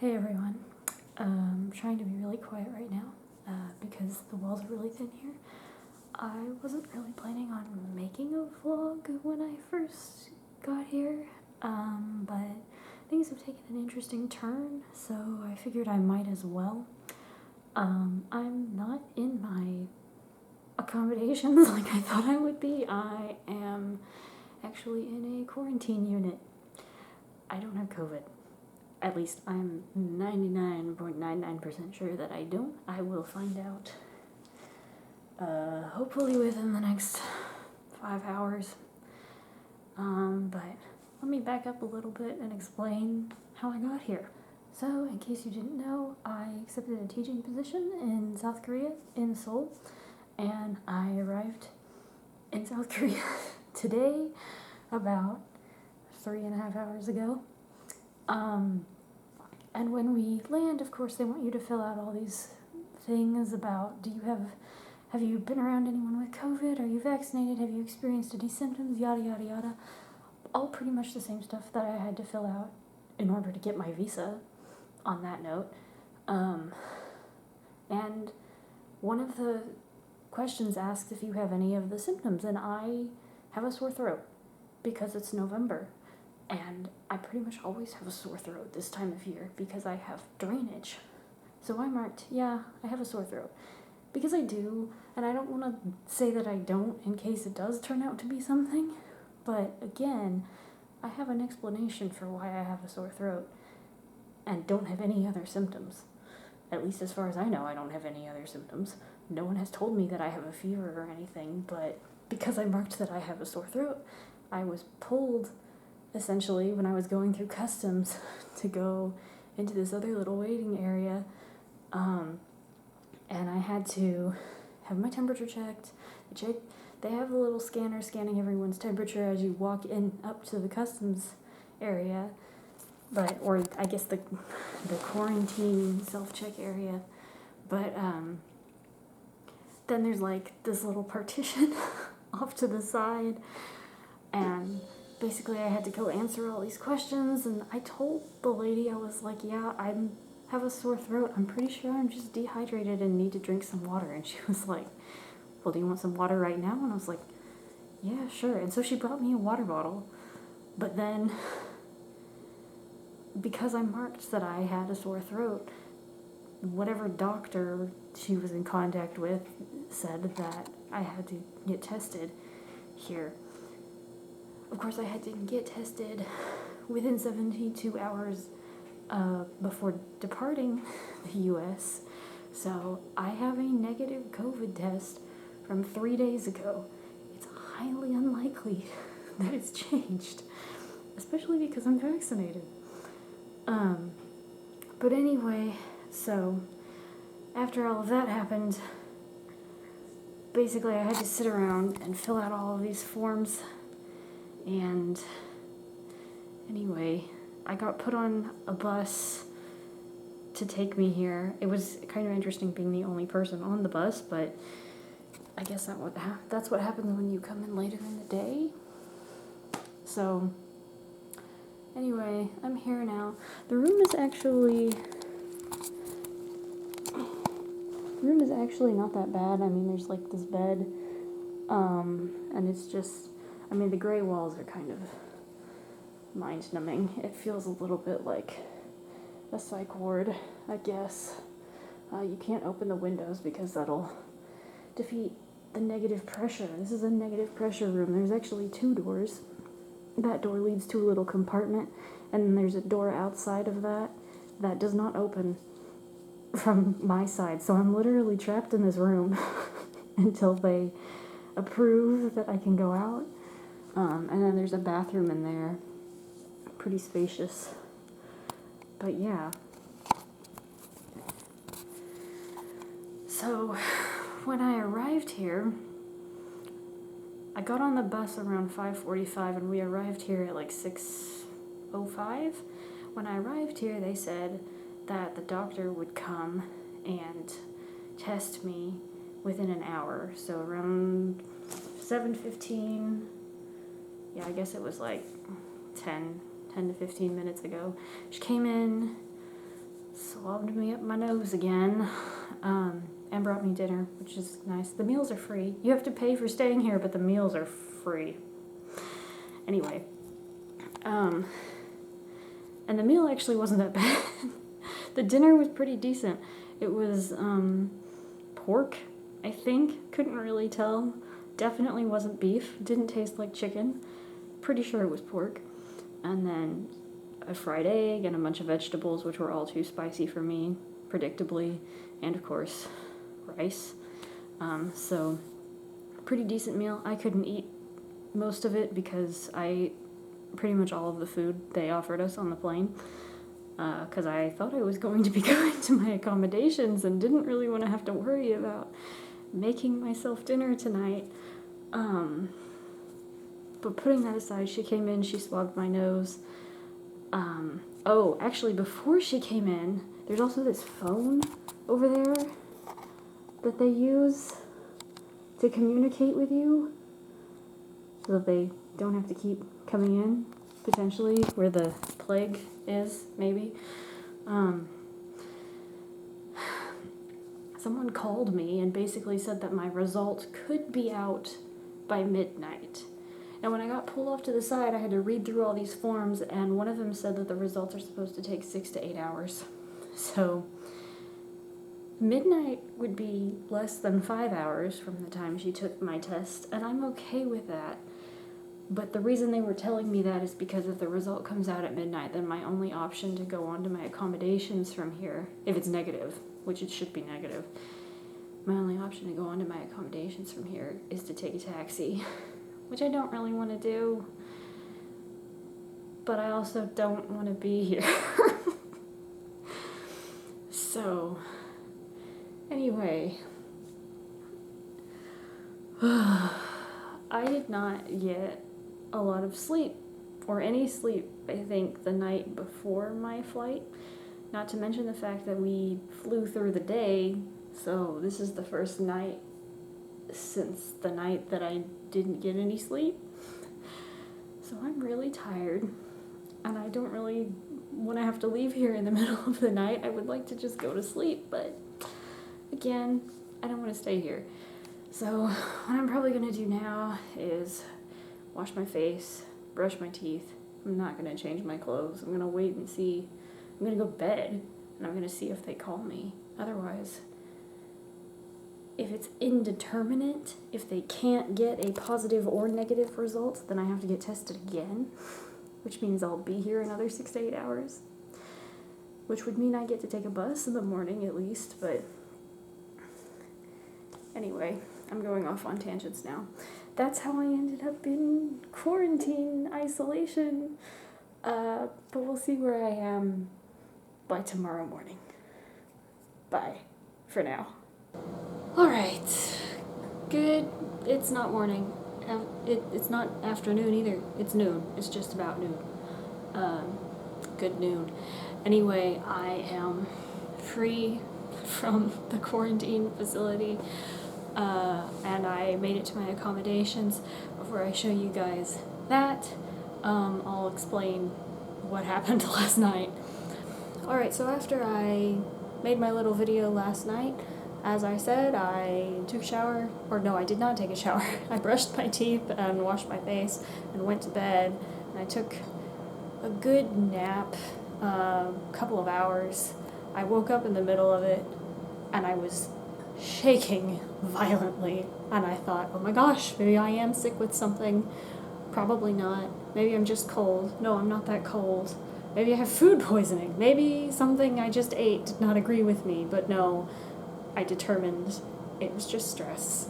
Hey everyone. I'm trying to be really quiet right now because the walls are really thin here. I wasn't really planning on making a vlog when I first got here, but things have taken an interesting turn, so I figured I might as well. I'm not in my accommodations like I thought I would be. I am actually in a quarantine unit. I don't have COVID. At least I'm 99.99% sure that I don't. I will find out hopefully within the next 5 hours. But let me back up a little bit and explain how I got here. So, in case you didn't know, I accepted a teaching position in South Korea, in Seoul, and I arrived in South Korea today, about 3.5 hours ago. And when we land, of course, they want you to fill out all these things about, have you been around anyone with COVID? Are you vaccinated? Have you experienced any symptoms? Yada, yada, yada. All pretty much the same stuff that I had to fill out in order to get my visa, on that note. And one of the questions asks if you have any of the symptoms, and I have a sore throat because it's November. And I pretty much always have a sore throat this time of year because I have drainage. So I marked, yeah, I have a sore throat. Because I do, and I don't want to say that I don't in case it does turn out to be something. But again, I have an explanation for why I have a sore throat and don't have any other symptoms. At least as far as I know, I don't have any other symptoms. No one has told me that I have a fever or anything, but because I marked that I have a sore throat, I was pulled essentially when I was going through customs to go into this other little waiting area, and I had to have my temperature checked. They have a little scanner scanning everyone's temperature as you walk in up to the customs area, or I guess the quarantine self-check area, but then there's like this little partition off to the side, and basically I had to go answer all these questions, and I told the lady, I was like, yeah, I have a sore throat. I'm pretty sure I'm just dehydrated and need to drink some water. And she was like, well, do you want some water right now? And I was like, yeah, sure. And so she brought me a water bottle. But then, because I marked that I had a sore throat, whatever doctor she was in contact with said that I had to get tested here. Of course, I had to get tested within 72 hours before departing the U.S. So I have a negative COVID test from 3 days ago. It's highly unlikely that it's changed, especially because I'm vaccinated. But anyway, so after all of that happened, basically I had to sit around and fill out all of these forms. And anyway, I got put on a bus to take me here. It was kind of interesting being the only person on the bus, but I guess that's what happens when you come in later in the day. So anyway, I'm here now. The room is actually not that bad. I mean, there's like this bed, and it's just, I mean, the gray walls are kind of mind-numbing. It feels a little bit like a psych ward, I guess. You can't open the windows because that'll defeat the negative pressure. This is a negative pressure room. There's actually 2 doors. That door leads to a little compartment, and then there's a door outside of that does not open from my side. So I'm literally trapped in this room until they approve that I can go out. And then there's a bathroom in there, pretty spacious. But yeah. So when I arrived here, I got on the bus around 5:45, and we arrived here at like 6:05. When I arrived here, they said that the doctor would come and test me within an hour. So around 7:15, yeah, I guess it was like 10 to 15 minutes ago. She came in, swabbed me up my nose again, and brought me dinner, which is nice. The meals are free. You have to pay for staying here, but the meals are free. Anyway, and the meal actually wasn't that bad. The dinner was pretty decent. It was pork, I think. Couldn't really tell. Definitely wasn't beef. Didn't taste like chicken. Pretty sure it was pork. And then a fried egg and a bunch of vegetables, which were all too spicy for me, predictably. And of course, rice. So, pretty decent meal. I couldn't eat most of it because I ate pretty much all of the food they offered us on the plane. Because I thought I was going to be going to my accommodations and didn't really want to have to worry about making myself dinner tonight. But putting that aside, she came in, she swabbed my nose. Oh, actually, before she came in, there's also this phone over there that they use to communicate with you so that they don't have to keep coming in, potentially, where the plague is, maybe. Someone called me and basically said that my result could be out by midnight. And when I got pulled off to the side, I had to read through all these forms, and one of them said that the results are supposed to take 6 to 8 hours. So, midnight would be less than 5 hours from the time she took my test, and I'm okay with that. But the reason they were telling me that is because if the result comes out at midnight, then my only option to go on to my accommodations from here, if it's negative, which it should be negative, my only option to go on to my accommodations from here is to take a taxi, which I don't really want to do, but I also don't want to be here. So, anyway, I did not get a lot of sleep, or any sleep, I think, the night before my flight. Not to mention the fact that we flew through the day, so this is the first night since the night that I didn't get any sleep. So I'm really tired, and I don't really want to have to leave here in the middle of the night. I would like to just go to sleep, but again, I don't want to stay here. So what I'm probably going to do now is wash my face, brush my teeth. I'm not going to change my clothes. I'm going to wait and see. I'm going to go to bed, and I'm going to see if they call me. Otherwise, if it's indeterminate, if they can't get a positive or negative result, then I have to get tested again, which means I'll be here another 6 to 8 hours, which would mean I get to take a bus in the morning at least, but anyway, I'm going off on tangents now. That's how I ended up in quarantine, isolation, but we'll see where I am by tomorrow morning. Bye, for now. Alright, good. It's not morning. It's not afternoon either. It's noon. It's just about noon. Good noon. Anyway, I am free from the quarantine facility, and I made it to my accommodations. Before I show you guys that, I'll explain what happened last night. Alright, so after I made my little video last night, as I said, I took a shower, or no, I did not take a shower. I brushed my teeth and washed my face and went to bed, and I took a good nap, couple of hours. I woke up in the middle of it, and I was shaking violently, and I thought, oh my gosh, maybe I am sick with something. Probably not. Maybe I'm just cold. No, I'm not that cold. Maybe I have food poisoning. Maybe something I just ate did not agree with me, but no, I determined it was just stress.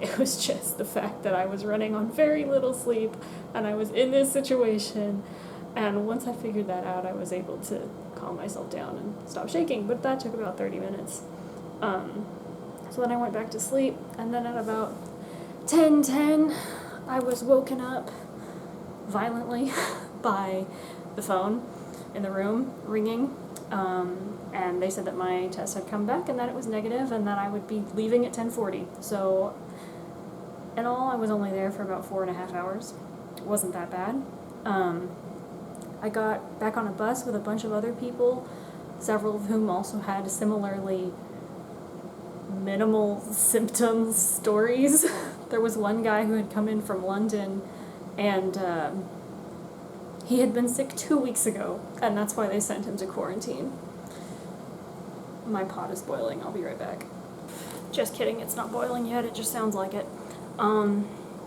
It was just the fact that I was running on very little sleep, and I was in this situation, and once I figured that out, I was able to calm myself down and stop shaking, but that took about 30 minutes. So then I went back to sleep, and then at about 10:10, I was woken up violently by the phone in the room ringing, and they said that my test had come back and that it was negative and that I would be leaving at 10:40. So in all, I was only there for about 4.5 hours. It wasn't that bad. I got back on a bus with a bunch of other people several of whom also had similarly minimal symptoms stories. There was one guy who had come in from London, and he had been sick 2 weeks ago, and that's why they sent him to quarantine. My pot is boiling, I'll be right back. Just kidding, it's not boiling yet, it just sounds like it.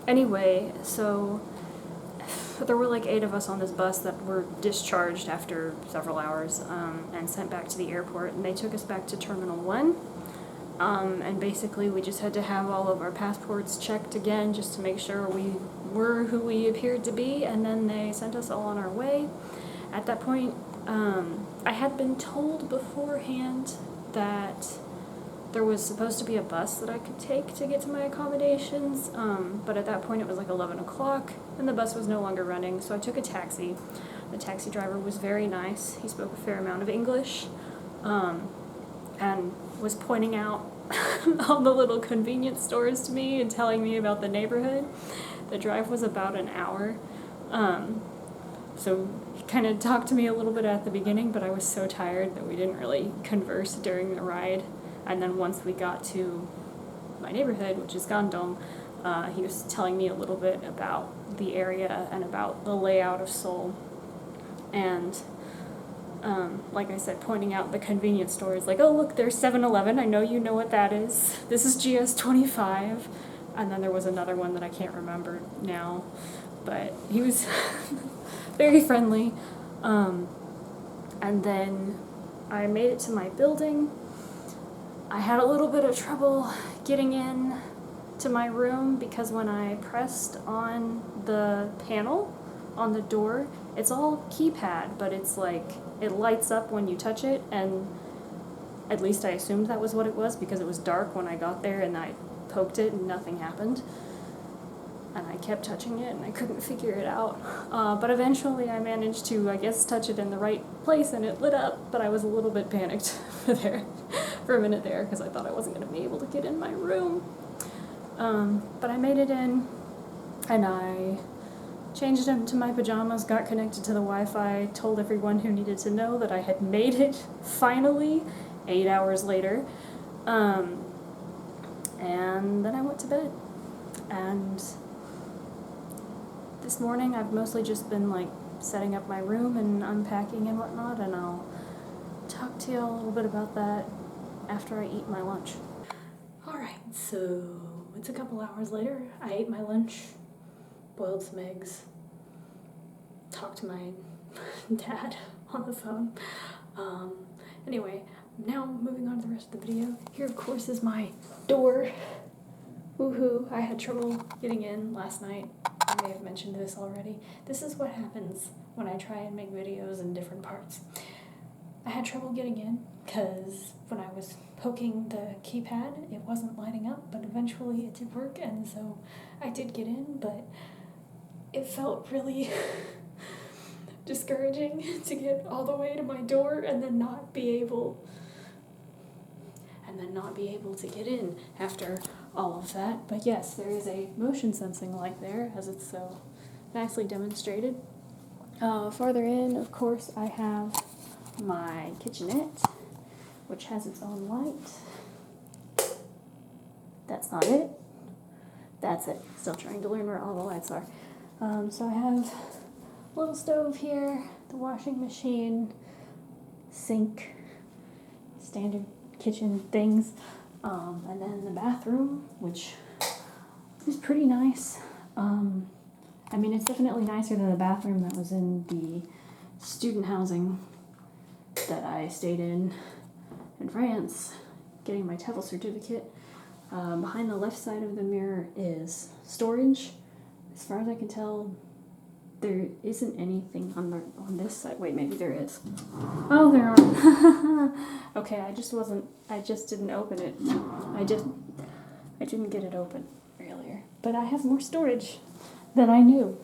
Anyway, so there were like 8 of us on this bus that were discharged after several hours and sent back to the airport, and they took us back to Terminal 1. And basically we just had to have all of our passports checked again just to make sure we were who we appeared to be, and then they sent us all on our way. At that point, I had been told beforehand that there was supposed to be a bus that I could take to get to my accommodations, but at that point it was like 11 o'clock and the bus was no longer running, so I took a taxi. The taxi driver was very nice. He spoke a fair amount of English, and was pointing out all the little convenience stores to me and telling me about the neighborhood. The drive was about an hour, so he kind of talked to me a little bit at the beginning, but I was so tired that we didn't really converse during the ride. And then once we got to my neighborhood, which is Gandong, he was telling me a little bit about the area and about the layout of Seoul. And like I said, pointing out the convenience stores, like, oh look, there's 7-Eleven, I know you know what that is. This is GS25. And then there was another one that I can't remember now, but he was very friendly. And then I made it to my building. I had a little bit of trouble getting in to my room because when I pressed on the panel on the door, it's all keypad, but it's like it lights up when you touch it, and at least I assumed that was what it was because it was dark when I got there and I poked it and nothing happened. And I kept touching it and I couldn't figure it out. But eventually I managed to, I guess, touch it in the right place and it lit up, but I was a little bit panicked for a minute there because I thought I wasn't going to be able to get in my room. But I made it in and I changed into my pajamas, got connected to the Wi-Fi, told everyone who needed to know that I had made it, finally, 8 hours later. And then I went to bed. And this morning I've mostly just been like setting up my room and unpacking and whatnot, and I'll talk to you a little bit about that after I eat my lunch. Alright, so it's a couple hours later. I ate my lunch, boiled some eggs, talked to my dad on the phone. Anyway, now moving on to the rest of the video. Here, of course, is my door. Woohoo, I had trouble getting in last night. I may have mentioned this already. This is what happens when I try and make videos in different parts. I had trouble getting in because when I was poking the keypad, it wasn't lighting up, but eventually it did work, and so I did get in, but it felt really discouraging to get all the way to my door and then not be able to get in after all of that. But yes, there is a motion sensing light there, as it's so nicely demonstrated. Farther in, of course, I have my kitchenette, which has its own light. That's not it. That's it. Still trying to learn where all the lights are. So I have a little stove here, the washing machine, sink, standard kitchen things, and then the bathroom, which is pretty nice. I mean, it's definitely nicer than the bathroom that was in the student housing that I stayed in France, getting my TEFL certificate. Behind the left side of the mirror is storage. As far as I can tell, there isn't anything on this side. Wait, maybe there is. Oh, there are. Okay, I just didn't open it. I didn't get it open earlier. But I have more storage than I knew.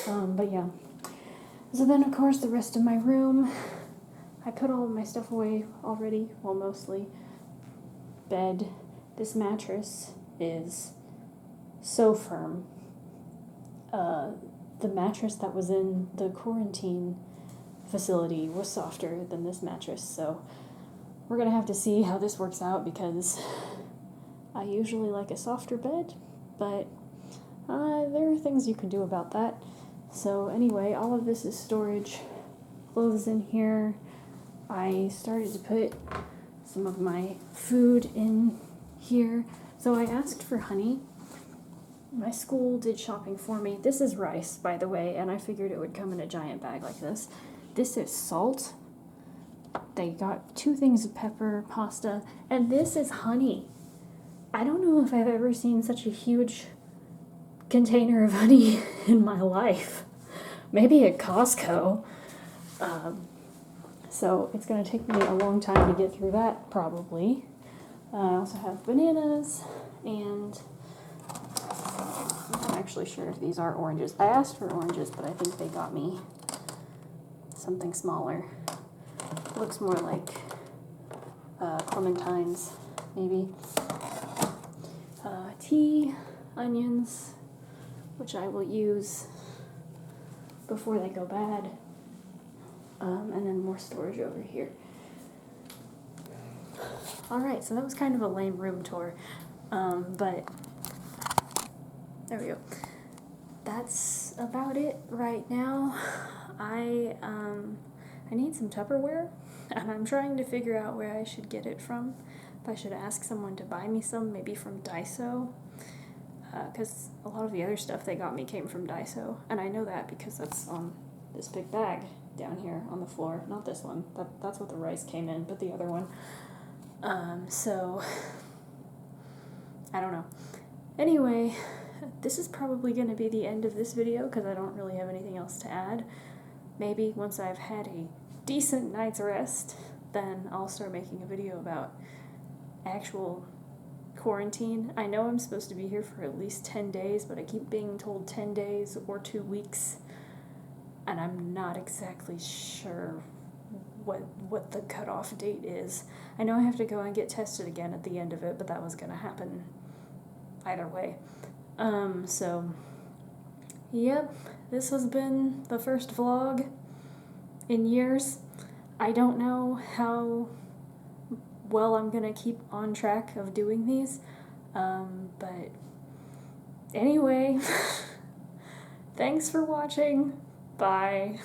But yeah. So then, of course, the rest of my room, I put all of my stuff away already. Well, mostly. Bed. This mattress is so firm. The mattress that was in the quarantine facility was softer than this mattress, so we're gonna have to see how this works out because I usually like a softer bed, but there are things you can do about that. So anyway, all of this is storage. Clothes in here. I started to put some of my food in here. So I asked for honey. My school did shopping for me. This is rice, by the way, and I figured it would come in a giant bag like this. This is salt. They got 2 things of pepper, pasta, and this is honey. I don't know if I've ever seen such a huge container of honey in my life. Maybe at Costco. So it's going to take me a long time to get through that, probably. I also have bananas, and I'm not actually sure if these are oranges. I asked for oranges, but I think they got me something smaller. Looks more like clementines, maybe. Tea, onions, which I will use before they go bad. And then more storage over here. Alright, so that was kind of a lame room tour. But there we go. That's about it right now. I need some Tupperware, and I'm trying to figure out where I should get it from. If I should ask someone to buy me some, maybe from Daiso, because a lot of the other stuff they got me came from Daiso, and I know that because that's on this big bag down here on the floor. Not this one. That's what the rice came in, but the other one. So I don't know. Anyway, this is probably going to be the end of this video because I don't really have anything else to add. Maybe once I've had a decent night's rest, then I'll start making a video about actual quarantine. I know I'm supposed to be here for at least 10 days, but I keep being told 10 days or 2 weeks, and I'm not exactly sure what the cutoff date is. I know I have to go and get tested again at the end of it, but that was going to happen either way. So, yep, this has been the first vlog in years. I don't know how well I'm gonna keep on track of doing these, but anyway, thanks for watching. Bye.